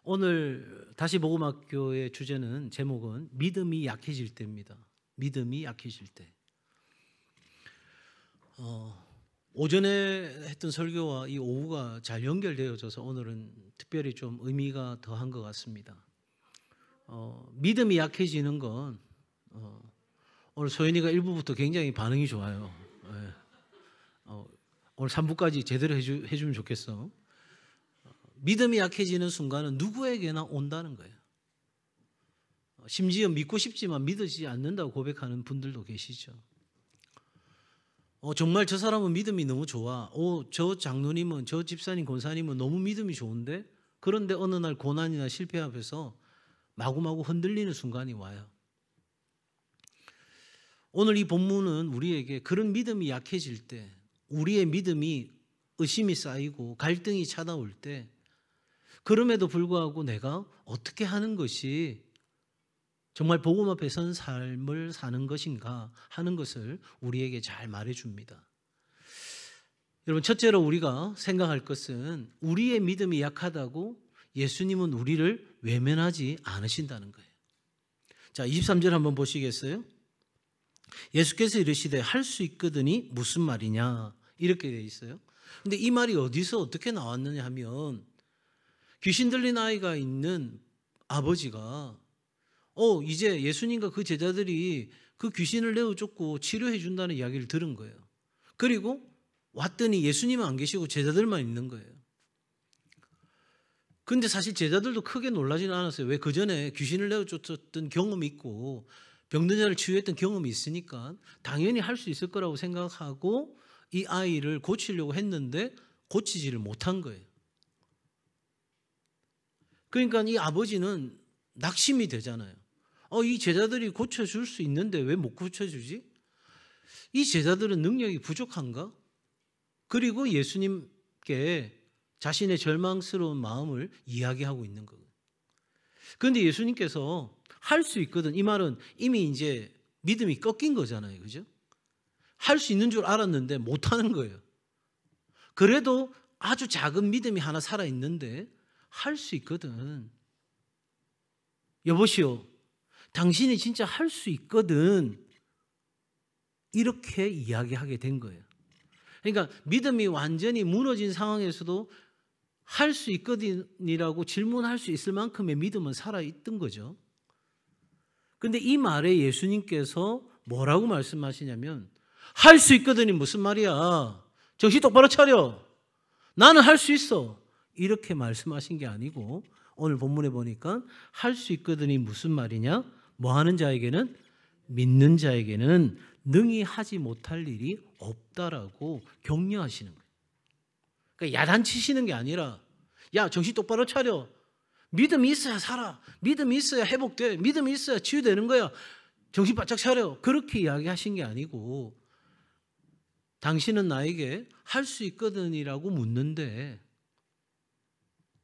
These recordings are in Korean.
오늘 다시 복음학교의 주제는 제목은 믿음이 약해질 때입니다. 믿음이 약해질 때. 오전에 했던 설교와 이 오후가 잘 연결되어져서 오늘은 특별히 좀 의미가 더한 것 같습니다. 믿음이 약해지는 건 오늘 소연이가 1부부터 굉장히 반응이 좋아요. 오늘 3부까지 제대로 해주면 좋겠어. 믿음이 약해지는 순간은 누구에게나 온다는 거예요. 심지어 믿고 싶지만 믿어지지 않는다고 고백하는 분들도 계시죠. 정말 저 사람은 믿음이 너무 좋아. 저 장로님은, 저 집사님, 권사님은 너무 믿음이 좋은데, 그런데 어느 날 고난이나 실패 앞에서 마구마구 흔들리는 순간이 와요. 오늘 이 본문은 우리에게 그런 믿음이 약해질 때, 우리의 믿음이 의심이 쌓이고 갈등이 찾아올 때, 그럼에도 불구하고 내가 어떻게 하는 것이 정말 복음 앞에 선 삶을 사는 것인가 하는 것을 우리에게 잘 말해줍니다. 여러분, 첫째로 우리가 생각할 것은 우리의 믿음이 약하다고 예수님은 우리를 외면하지 않으신다는 거예요. 자, 23절 한번 보시겠어요? 예수께서 이르시되 할 수 있거든이 무슨 말이냐 이렇게 되어 있어요. 근데 이 말이 어디서 어떻게 나왔느냐 하면 귀신 들린 아이가 있는 아버지가 이제 예수님과 그 제자들이 그 귀신을 내어쫓고 치료해 준다는 이야기를 들은 거예요. 그리고 왔더니 예수님은 안 계시고 제자들만 있는 거예요. 근데 사실 제자들도 크게 놀라지는 않았어요. 왜? 그 전에 귀신을 내어쫓았던 경험이 있고 병든 자를 치유했던 경험이 있으니까 당연히 할 수 있을 거라고 생각하고 이 아이를 고치려고 했는데 고치지를 못한 거예요. 그러니까 이 아버지는 낙심이 되잖아요. 이 제자들이 고쳐줄 수 있는데 왜 못 고쳐주지? 이 제자들은 능력이 부족한가? 그리고 예수님께 자신의 절망스러운 마음을 이야기하고 있는 거예요. 그런데 예수님께서 할 수 있거든. 이 말은 이미 이제 믿음이 꺾인 거잖아요. 그죠? 할 수 있는 줄 알았는데 못하는 거예요. 그래도 아주 작은 믿음이 하나 살아있는데 할 수 있거든. 여보시오, 당신이 진짜 할 수 있거든. 이렇게 이야기하게 된 거예요. 그러니까 믿음이 완전히 무너진 상황에서도 할 수 있거든이라고 질문할 수 있을 만큼의 믿음은 살아있던 거죠. 그런데 이 말에 예수님께서 뭐라고 말씀하시냐면 할 수 있거든이 무슨 말이야. 정신 똑바로 차려. 나는 할 수 있어. 이렇게 말씀하신 게 아니고 오늘 본문에 보니까 할 수 있거든이 무슨 말이냐? 뭐 하는 자에게는? 믿는 자에게는 능히 하지 못할 일이 없다라고 격려하시는 거예요. 그러니까 야단치시는 게 아니라 야, 정신 똑바로 차려. 믿음이 있어야 살아. 믿음이 있어야 회복돼. 믿음이 있어야 치유되는 거야. 정신 바짝 차려. 그렇게 이야기하신 게 아니고 당신은 나에게 할 수 있거든이라고 묻는데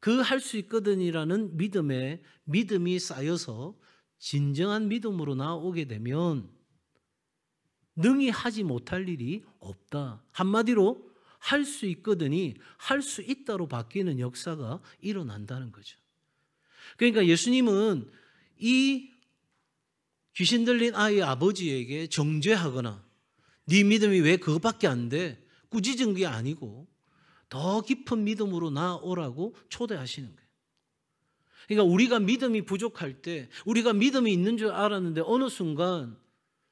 그 할 수 있거든이라는 믿음이 쌓여서 진정한 믿음으로 나오게 되면 능히 하지 못할 일이 없다. 한마디로 할 수 있거든이 할 수 있다로 바뀌는 역사가 일어난다는 거죠. 그러니까 예수님은 이 귀신 들린 아이의 아버지에게 정죄하거나 네 믿음이 왜 그것밖에 안 돼? 꾸짖은 게 아니고 더 깊은 믿음으로 나아오라고 초대하시는 거예요. 그러니까 우리가 믿음이 부족할 때 우리가 믿음이 있는 줄 알았는데 어느 순간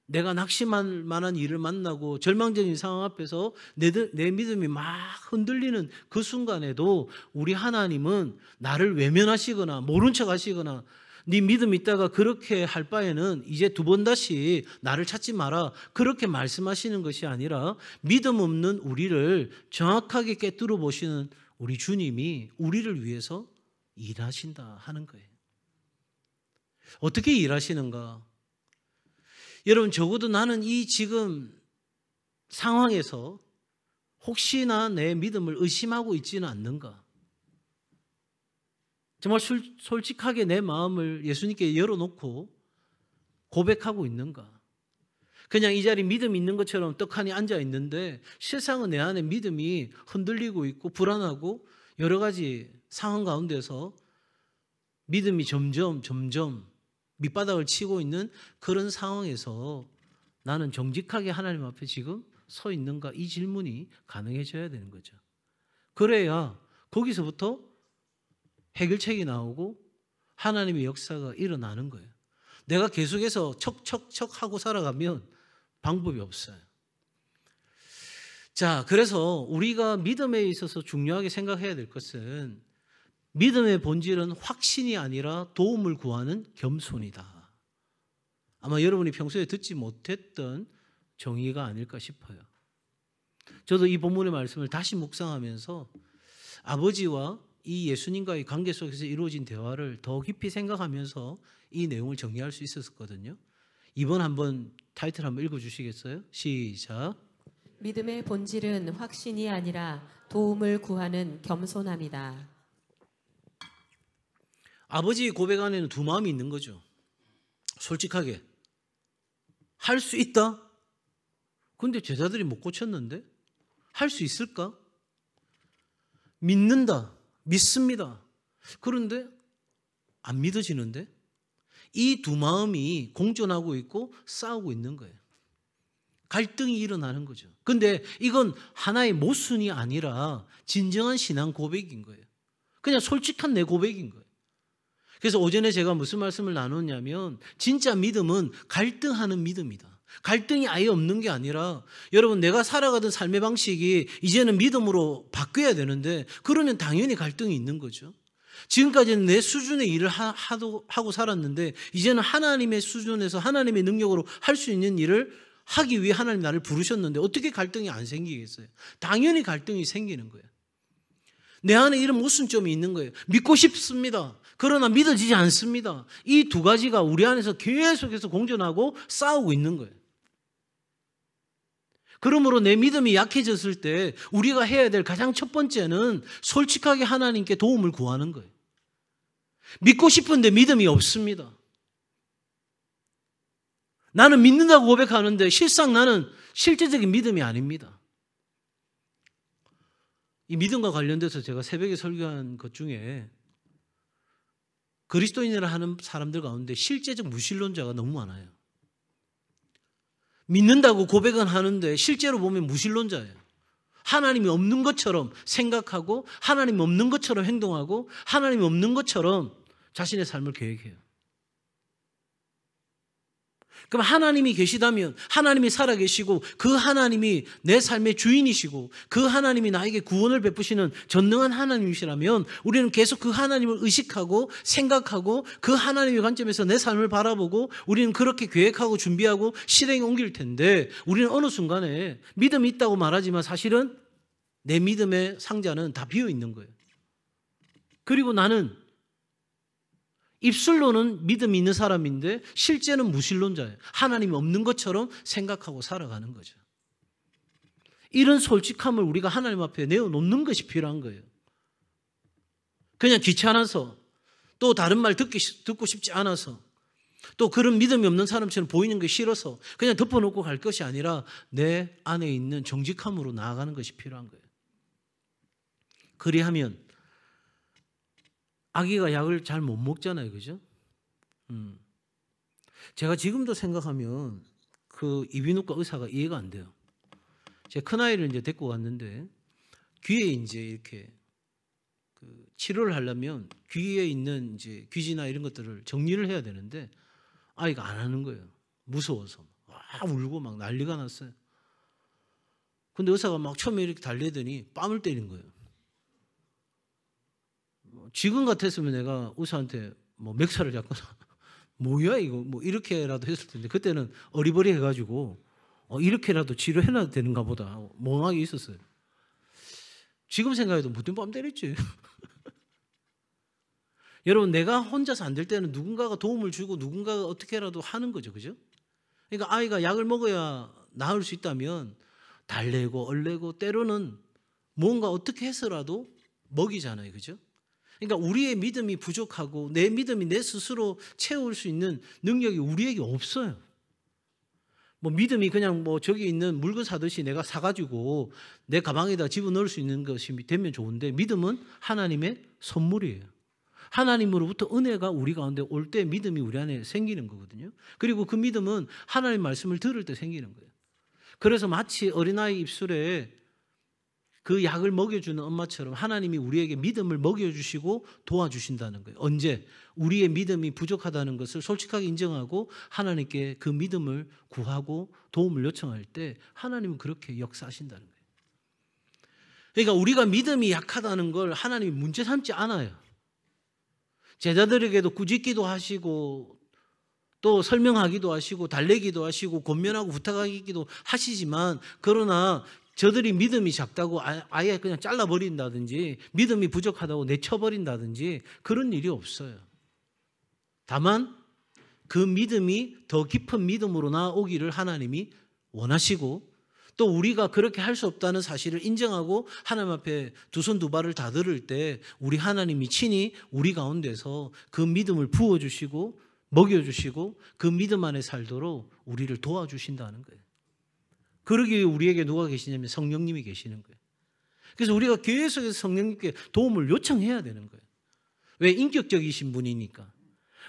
내가 낙심할 만한 일을 만나고 절망적인 상황 앞에서 내 믿음이 막 흔들리는 그 순간에도 우리 하나님은 나를 외면하시거나 모른 척 하시거나 네 믿음 있다가 그렇게 할 바에는 이제 두 번 다시 나를 찾지 마라. 그렇게 말씀하시는 것이 아니라 믿음 없는 우리를 정확하게 꿰뚫어 보시는 우리 주님이 우리를 위해서 일하신다 하는 거예요. 어떻게 일하시는가? 여러분, 적어도 나는 이 지금 상황에서 혹시나 내 믿음을 의심하고 있지는 않는가? 정말 솔직하게 내 마음을 예수님께 열어놓고 고백하고 있는가? 그냥 이 자리에 믿음이 있는 것처럼 떡하니 앉아 있는데 세상은 내 안에 믿음이 흔들리고 있고 불안하고 여러 가지 상황 가운데서 믿음이 점점 밑바닥을 치고 있는 그런 상황에서 나는 정직하게 하나님 앞에 지금 서 있는가, 이 질문이 가능해져야 되는 거죠. 그래야 거기서부터 해결책이 나오고 하나님의 역사가 일어나는 거예요. 내가 계속해서 척척척 하고 살아가면 방법이 없어요. 자, 그래서 우리가 믿음에 있어서 중요하게 생각해야 될 것은 믿음의 본질은 확신이 아니라 도움을 구하는 겸손이다. 아마 여러분이 평소에 듣지 못했던 정의가 아닐까 싶어요. 저도 이 본문의 말씀을 다시 묵상하면서 아버지와 이 예수님과의 관계 속에서 이루어진 대화를 더 깊이 생각하면서 이 내용을 정리할 수 있었거든요. 이번 한번 타이틀 한번 읽어주시겠어요? 시작. 믿음의 본질은 확신이 아니라 도움을 구하는 겸손함이다. 아버지의 고백 안에는 두 마음이 있는 거죠. 솔직하게 할 수 있다. 근데 제자들이 못 고쳤는데 할 수 있을까? 믿는다. 믿습니다. 그런데 안 믿어지는데 이 두 마음이 공존하고 있고 싸우고 있는 거예요. 갈등이 일어나는 거죠. 근데 이건 하나의 모순이 아니라 진정한 신앙 고백인 거예요. 그냥 솔직한 내 고백인 거예요. 그래서 오전에 제가 무슨 말씀을 나눴냐면 진짜 믿음은 갈등하는 믿음이다. 갈등이 아예 없는 게 아니라 여러분 내가 살아가던 삶의 방식이 이제는 믿음으로 바뀌어야 되는데 그러면 당연히 갈등이 있는 거죠. 지금까지는 내 수준의 일을 하고 살았는데 이제는 하나님의 수준에서 하나님의 능력으로 할 수 있는 일을 하기 위해 하나님 나를 부르셨는데 어떻게 갈등이 안 생기겠어요? 당연히 갈등이 생기는 거예요. 내 안에 이런 모순점이 있는 거예요. 믿고 싶습니다. 그러나 믿어지지 않습니다. 이 두 가지가 우리 안에서 계속해서 공존하고 싸우고 있는 거예요. 그러므로 내 믿음이 약해졌을 때 우리가 해야 될 가장 첫 번째는 솔직하게 하나님께 도움을 구하는 거예요. 믿고 싶은데 믿음이 없습니다. 나는 믿는다고 고백하는데 실상 나는 실제적인 믿음이 아닙니다. 이 믿음과 관련돼서 제가 새벽에 설교한 것 중에 그리스도인이라 하는 사람들 가운데 실제적 무신론자가 너무 많아요. 믿는다고 고백은 하는데 실제로 보면 무신론자예요. 하나님이 없는 것처럼 생각하고 하나님이 없는 것처럼 행동하고 하나님이 없는 것처럼 자신의 삶을 계획해요. 그럼 하나님이 계시다면 하나님이 살아계시고 그 하나님이 내 삶의 주인이시고 그 하나님이 나에게 구원을 베푸시는 전능한 하나님이시라면 우리는 계속 그 하나님을 의식하고 생각하고 그 하나님의 관점에서 내 삶을 바라보고 우리는 그렇게 계획하고 준비하고 실행에 옮길 텐데 우리는 어느 순간에 믿음이 있다고 말하지만 사실은 내 믿음의 상자는 다 비어 있는 거예요. 그리고 나는 입술로는 믿음이 있는 사람인데 실제는 무신론자예요. 하나님이 없는 것처럼 생각하고 살아가는 거죠. 이런 솔직함을 우리가 하나님 앞에 내어놓는 것이 필요한 거예요. 그냥 귀찮아서 또 다른 말 듣고 싶지 않아서 또 그런 믿음이 없는 사람처럼 보이는 게 싫어서 그냥 덮어놓고 갈 것이 아니라 내 안에 있는 정직함으로 나아가는 것이 필요한 거예요. 그리하면 아기가 약을 잘 못 먹잖아요. 그죠? 제가 지금도 생각하면 그 이비인후과 의사가 이해가 안 돼요. 제 큰아이를 이제 데리고 갔는데 귀에 이제 이렇게 그 치료를 하려면 귀에 있는 이제 귀지나 이런 것들을 정리를 해야 되는데 아이가 안 하는 거예요. 무서워서. 와, 울고 막 난리가 났어요. 근데 의사가 막 처음에 이렇게 달래더니 뺨을 때린 거예요. 지금 같았으면 내가 의사한테 뭐 맥살을 잡거나 뭐야 이거 뭐 이렇게라도 했을 텐데 그때는 어리버리 해가지고 이렇게라도 치료해놔도 되는가 보다 멍하게 있었어요. 지금 생각해도 무슨 뺨 때렸지. 여러분 내가 혼자서 안 될 때는 누군가가 도움을 주고 누군가가 어떻게라도 하는 거죠. 그죠? 그러니까 아이가 약을 먹어야 나을 수 있다면 달래고 얼래고 때로는 뭔가 어떻게 해서라도 먹이잖아요. 그죠? 그러니까 우리의 믿음이 부족하고 내 믿음이 내 스스로 채울 수 있는 능력이 우리에게 없어요. 뭐 믿음이 그냥 뭐 저기 있는 물건 사듯이 내가 사가지고 내 가방에다 집어넣을 수 있는 것이 되면 좋은데 믿음은 하나님의 선물이에요. 하나님으로부터 은혜가 우리 가운데 올 때 믿음이 우리 안에 생기는 거거든요. 그리고 그 믿음은 하나님 말씀을 들을 때 생기는 거예요. 그래서 마치 어린아이 입술에 그 약을 먹여주는 엄마처럼 하나님이 우리에게 믿음을 먹여주시고 도와주신다는 거예요. 언제? 우리의 믿음이 부족하다는 것을 솔직하게 인정하고 하나님께 그 믿음을 구하고 도움을 요청할 때 하나님은 그렇게 역사하신다는 거예요. 그러니까 우리가 믿음이 약하다는 걸 하나님이 문제 삼지 않아요. 제자들에게도 꾸짖기도 하시고 또 설명하기도 하시고 달래기도 하시고 권면하고 부탁하기도 하시지만, 그러나 저들이 믿음이 작다고 아예 그냥 잘라버린다든지 믿음이 부족하다고 내쳐버린다든지 그런 일이 없어요. 다만 그 믿음이 더 깊은 믿음으로 나아오기를 하나님이 원하시고, 또 우리가 그렇게 할 수 없다는 사실을 인정하고 하나님 앞에 두 손 두 발을 다 들을 때 우리 하나님이 친히 우리 가운데서 그 믿음을 부어주시고 먹여주시고 그 믿음 안에 살도록 우리를 도와주신다는 거예요. 그러기 위해 우리에게 누가 계시냐면 성령님이 계시는 거예요. 그래서 우리가 계속해서 성령님께 도움을 요청해야 되는 거예요. 왜? 인격적이신 분이니까.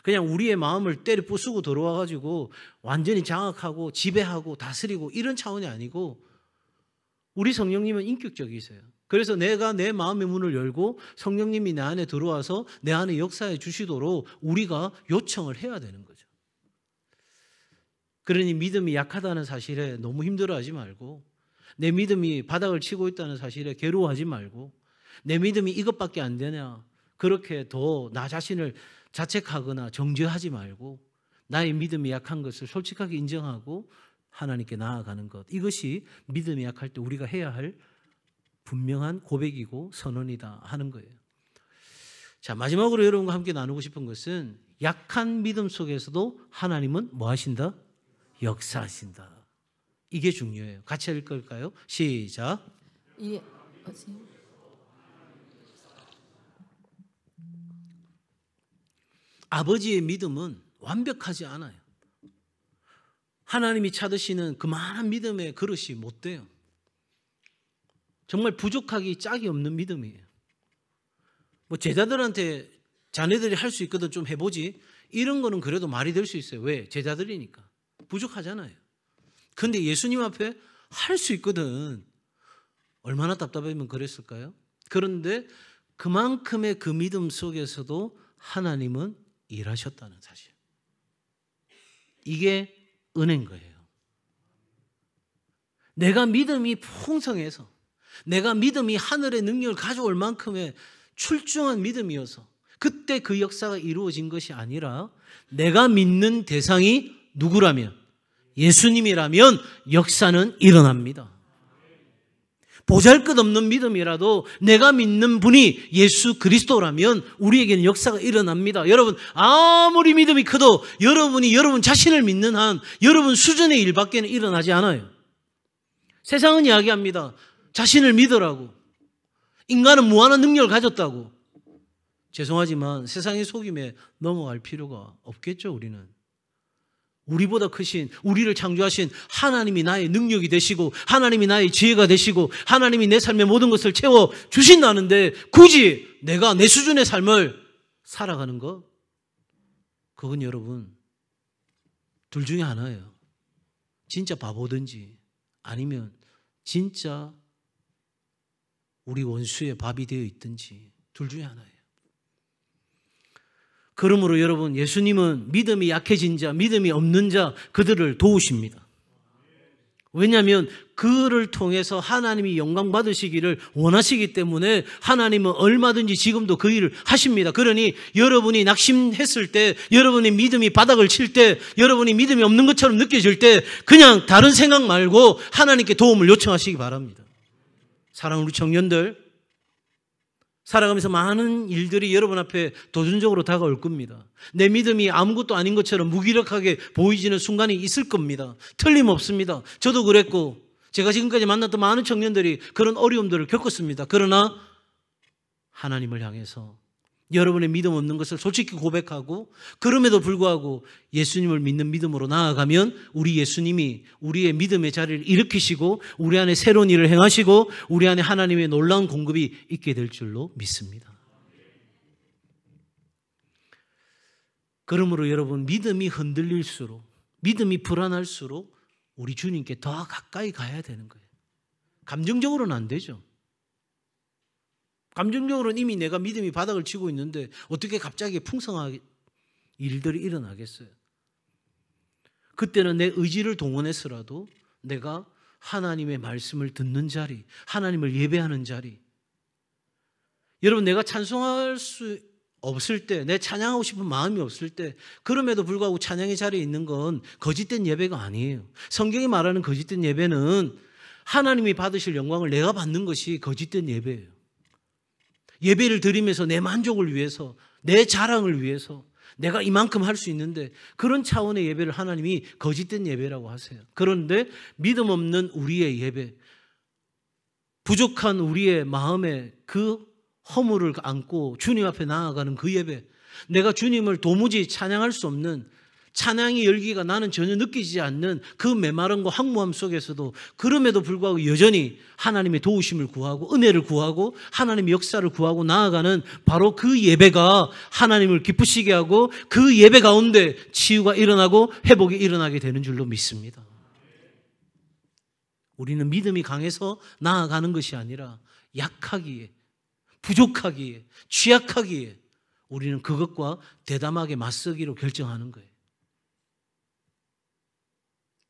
그냥 우리의 마음을 때려 부수고 들어와가지고 완전히 장악하고 지배하고 다스리고 이런 차원이 아니고, 우리 성령님은 인격적이세요. 그래서 내가 내 마음의 문을 열고 성령님이 내 안에 들어와서 내 안에 역사해 주시도록 우리가 요청을 해야 되는 거죠. 그러니 믿음이 약하다는 사실에 너무 힘들어하지 말고, 내 믿음이 바닥을 치고 있다는 사실에 괴로워하지 말고, 내 믿음이 이것밖에 안 되냐 그렇게 더 나 자신을 자책하거나 정죄하지 말고, 나의 믿음이 약한 것을 솔직하게 인정하고 하나님께 나아가는 것, 이것이 믿음이 약할 때 우리가 해야 할 분명한 고백이고 선언이다 하는 거예요. 자, 마지막으로 여러분과 함께 나누고 싶은 것은, 약한 믿음 속에서도 하나님은 뭐 하신다? 역사하신다. 이게 중요해요. 같이 읽을까요? 시작. 아버지의 믿음은 완벽하지 않아요. 하나님이 찾으시는 그만한 믿음의 그릇이 못 돼요. 정말 부족하기 짝이 없는 믿음이에요. 뭐 제자들한테 자네들이 할 수 있거든 좀 해보지, 이런 거는 그래도 말이 될 수 있어요. 왜? 제자들이니까. 부족하잖아요. 그런데 예수님 앞에 할 수 있거든. 얼마나 답답하면 그랬을까요? 그런데 그만큼의 그 믿음 속에서도 하나님은 일하셨다는 사실. 이게 은혜인 거예요. 내가 믿음이 풍성해서, 내가 믿음이 하늘의 능력을 가져올 만큼의 출중한 믿음이어서 그때 그 역사가 이루어진 것이 아니라, 내가 믿는 대상이 누구라면, 예수님이라면 역사는 일어납니다. 보잘것없는 믿음이라도 내가 믿는 분이 예수 그리스도라면 우리에게는 역사가 일어납니다. 여러분, 아무리 믿음이 커도 여러분이 여러분 자신을 믿는 한 여러분 수준의 일밖에는 일어나지 않아요. 세상은 이야기합니다. 자신을 믿으라고. 인간은 무한한 능력을 가졌다고. 죄송하지만 세상의 속임에 넘어갈 필요가 없겠죠. 우리는. 우리보다 크신, 우리를 창조하신 하나님이 나의 능력이 되시고 하나님이 나의 지혜가 되시고 하나님이 내 삶의 모든 것을 채워 주신다는데, 굳이 내가 내 수준의 삶을 살아가는 것, 그건 여러분 둘 중에 하나예요. 진짜 바보든지 아니면 진짜 우리 원수의 밥이 되어 있든지, 둘 중에 하나예요. 그러므로 여러분, 예수님은 믿음이 약해진 자, 믿음이 없는 자, 그들을 도우십니다. 왜냐하면 그를 통해서 하나님이 영광 받으시기를 원하시기 때문에 하나님은 얼마든지 지금도 그 일을 하십니다. 그러니 여러분이 낙심했을 때, 여러분의 믿음이 바닥을 칠 때, 여러분이 믿음이 없는 것처럼 느껴질 때, 그냥 다른 생각 말고 하나님께 도움을 요청하시기 바랍니다. 사랑하는 우리 청년들, 살아가면서 많은 일들이 여러분 앞에 도전적으로 다가올 겁니다. 내 믿음이 아무것도 아닌 것처럼 무기력하게 보이지는 순간이 있을 겁니다. 틀림없습니다. 저도 그랬고 제가 지금까지 만났던 많은 청년들이 그런 어려움들을 겪었습니다. 그러나 하나님을 향해서 여러분의 믿음 없는 것을 솔직히 고백하고, 그럼에도 불구하고 예수님을 믿는 믿음으로 나아가면 우리 예수님이 우리의 믿음의 자리를 일으키시고 우리 안에 새로운 일을 행하시고 우리 안에 하나님의 놀라운 공급이 있게 될 줄로 믿습니다. 그러므로 여러분, 믿음이 흔들릴수록, 믿음이 불안할수록 우리 주님께 더 가까이 가야 되는 거예요. 감정적으로는 안 되죠. 감정적으로는 이미 내가 믿음이 바닥을 치고 있는데 어떻게 갑자기 풍성하게 일들이 일어나겠어요. 그때는 내 의지를 동원해서라도 내가 하나님의 말씀을 듣는 자리, 하나님을 예배하는 자리. 여러분, 내가 찬송할 수 없을 때, 내 찬양하고 싶은 마음이 없을 때, 그럼에도 불구하고 찬양의 자리에 있는 건 거짓된 예배가 아니에요. 성경이 말하는 거짓된 예배는 하나님이 받으실 영광을 내가 받는 것이 거짓된 예배예요. 예배를 드리면서 내 만족을 위해서, 내 자랑을 위해서 내가 이만큼 할 수 있는데, 그런 차원의 예배를 하나님이 거짓된 예배라고 하세요. 그런데 믿음 없는 우리의 예배, 부족한 우리의 마음에 그 허물을 안고 주님 앞에 나아가는 그 예배, 내가 주님을 도무지 찬양할 수 없는, 찬양의 열기가 나는 전혀 느끼지 않는 그 메마름과 황무함 속에서도 그럼에도 불구하고 여전히 하나님의 도우심을 구하고 은혜를 구하고 하나님의 역사를 구하고 나아가는 바로 그 예배가 하나님을 기쁘시게 하고, 그 예배 가운데 치유가 일어나고 회복이 일어나게 되는 줄로 믿습니다. 우리는 믿음이 강해서 나아가는 것이 아니라 약하기에, 부족하기에, 취약하기에 우리는 그것과 대담하게 맞서기로 결정하는 거예요.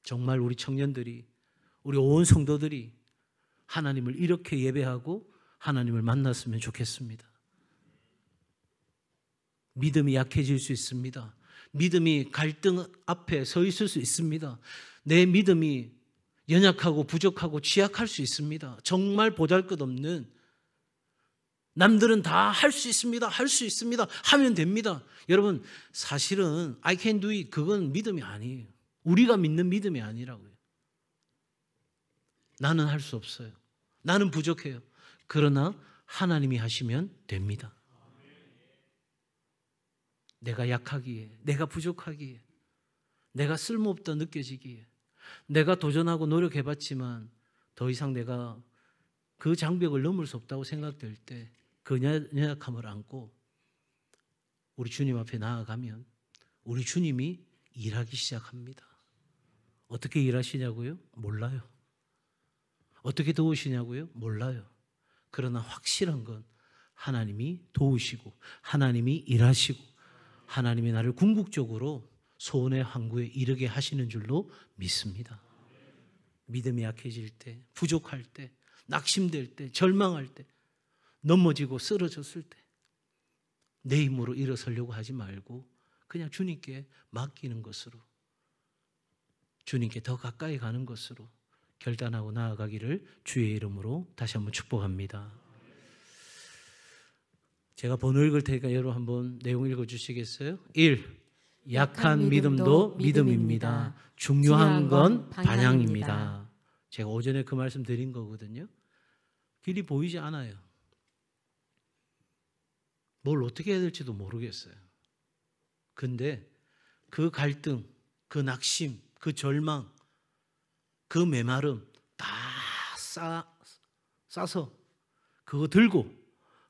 정말 우리 청년들이, 우리 온 성도들이 하나님을 이렇게 예배하고 하나님을 만났으면 좋겠습니다. 믿음이 약해질 수 있습니다. 믿음이 갈등 앞에 서 있을 수 있습니다. 내 믿음이 연약하고 부족하고 취약할 수 있습니다. 정말 보잘것없는, 남들은 다 할 수 있습니다, 할 수 있습니다, 하면 됩니다. 여러분, 사실은 I can do it, 그건 믿음이 아니에요. 우리가 믿는 믿음이 아니라고요. 나는 할 수 없어요. 나는 부족해요. 그러나 하나님이 하시면 됩니다. 내가 약하기에, 내가 부족하기에, 내가 쓸모없다 느껴지기에, 내가 도전하고 노력해봤지만 더 이상 내가 그 장벽을 넘을 수 없다고 생각될 때 그 연약함을 안고 우리 주님 앞에 나아가면 우리 주님이 일하기 시작합니다. 어떻게 일하시냐고요? 몰라요. 어떻게 도우시냐고요? 몰라요. 그러나 확실한 건 하나님이 도우시고 하나님이 일하시고 하나님이 나를 궁극적으로 소원의 항구에 이르게 하시는 줄로 믿습니다. 믿음이 약해질 때, 부족할 때, 낙심될 때, 절망할 때, 넘어지고 쓰러졌을 때 내 힘으로 일어서려고 하지 말고 그냥 주님께 맡기는 것으로, 주님께 더 가까이 가는 것으로 결단하고 나아가기를 주의 이름으로 다시 한번 축복합니다. 제가 번호 읽을 테니까 여러분 한번 내용 읽어주시겠어요? 1. 약한 믿음도 믿음입니다. 중요한 건 방향입니다. 제가 오전에 그 말씀 드린 거거든요. 길이 보이지 않아요. 뭘 어떻게 해야 될지도 모르겠어요. 근데 그 갈등, 그 낙심, 그 절망, 그 메마름 다 싸서 그거 들고,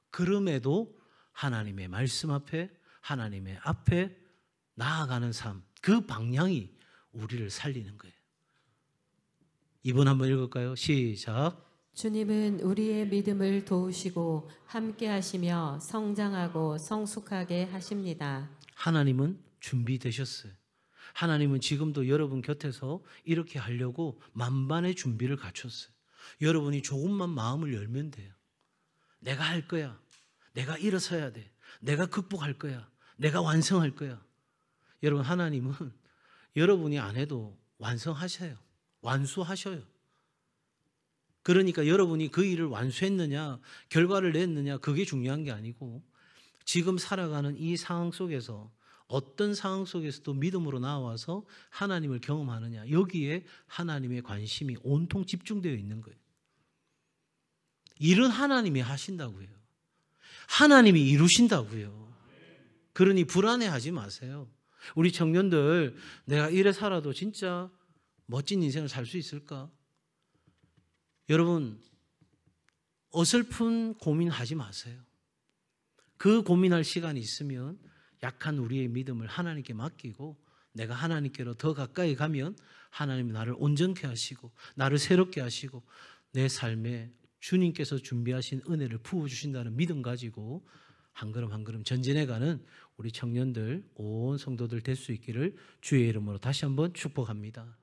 그럼에도 하나님의 말씀 앞에, 하나님의 앞에 나아가는 삶, 그 방향이 우리를 살리는 거예요. 이번 한번 읽을까요? 시작. 주님은 우리의 믿음을 도우시고 함께 하시며 성장하고 성숙하게 하십니다. 하나님은 준비되셨어요. 하나님은 지금도 여러분 곁에서 이렇게 하려고 만반의 준비를 갖췄어요. 여러분이 조금만 마음을 열면 돼요. 내가 할 거야. 내가 일어서야 돼. 내가 극복할 거야. 내가 완성할 거야. 여러분, 하나님은 여러분이 안 해도 완성하셔요. 완수하셔요. 그러니까 여러분이 그 일을 완수했느냐, 결과를 냈느냐, 그게 중요한 게 아니고 지금 살아가는 이 상황 속에서 어떤 상황 속에서도 믿음으로 나와서 하나님을 경험하느냐, 여기에 하나님의 관심이 온통 집중되어 있는 거예요. 일은 하나님이 하신다고요. 하나님이 이루신다고요. 그러니 불안해하지 마세요. 우리 청년들, 내가 이래 살아도 진짜 멋진 인생을 살 수 있을까? 여러분, 어설픈 고민하지 마세요. 그 고민할 시간이 있으면 약한 우리의 믿음을 하나님께 맡기고 내가 하나님께로 더 가까이 가면 하나님이 나를 온전케 하시고 나를 새롭게 하시고 내 삶에 주님께서 준비하신 은혜를 부어주신다는 믿음 가지고 한 걸음 한 걸음 전진해가는 우리 청년들, 온 성도들 될 수 있기를 주의 이름으로 다시 한번 축복합니다.